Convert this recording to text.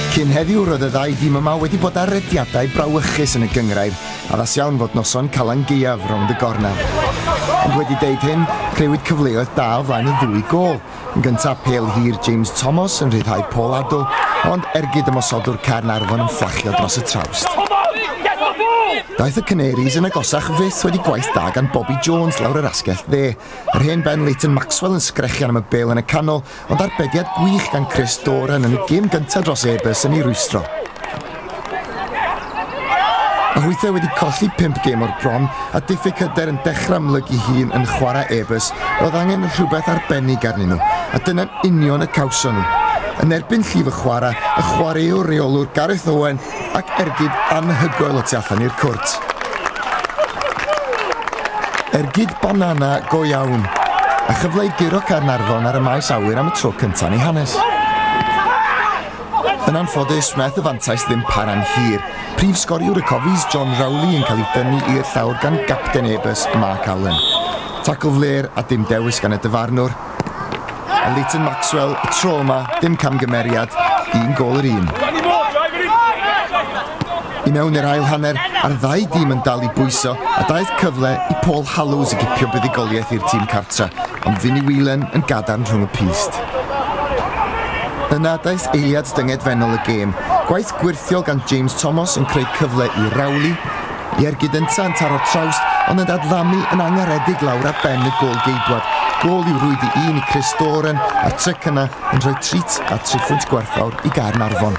Cyn heddiw roedd y ddau dîm yma wedi bod ar rediadau brawychus yn y gynghrair, addas iawn fod noson Calan Gaeaf rownd y gornel. Ond wedi deud hyn, creuwyd cyfleoedd da o flaen y ddwy gol. Yn gyntaf pêl hir James Thomas yn rhyddhau Paul Addo, ond ergyd ymosodwr Caernarfon yn fflachio dros y trawst. Daeth y Canaries yn agosach fyth wedi gwaith da gan Bobby Jones lawr yr asgell dde. Yr hen ben Leighton Maxwell yn sgrechian am y bêl yn y canol, ond arbediad gwych gan Chris Doran yn y gêm gyntaf dros Ebers yn ei rwystro. Y hwythau wedi colli 5 gêm o'r bron, a diffyg hyder yn dechrau ymlygu hun yn chwarae Ebers, roedd angen rhywbeth arbennig arnyn nhw, a dyna'n union y cawson nhw. Yn erbyn llif y chwaraewr reolwr Gareth Owen ac ergyd anhygoel o tu allan i'r cwrt. Ergyd banana go iawn, a chyfle i giro Caernarfon ar y maes awyr am y tro cyntaf yn ei hanes. Yn anffodus, wnaeth y fantais ddim para'n hir. Prif sgoriwr y Cofis John Rowley yn cael ei dynnu i'r llawr gan gapten Ebers Mark Allen. Tacl fler a dim dewis gan y dyfarnwr. A Leighton Maxwell, y tro yma, dim camgymeriad, 1 gol yr 1. I mewn i'r ail hanner, a'r ddau dîm yn dal i bwyso, a daeth cyfle i Paul Hallows i gipio buddigoliaeth i'r tîm cartra, ond Vinnie Whelan yn gadarn rhwng y pist. Yna daeth eiliad dyngedfennol y gêm, gwaith gwirthiol gan James Thomas yn creu cyfle i Rowley, i ergyd ynta yn taro'r trawst, ond yn dadlamu yn angaredig lawr ar ben y gôl geidwad. Gôl i'w rwyd i 1 i Chris Doran, a'r tric yna yn rhoi trit a triphwynt gwerthfawr i Gaernarfon.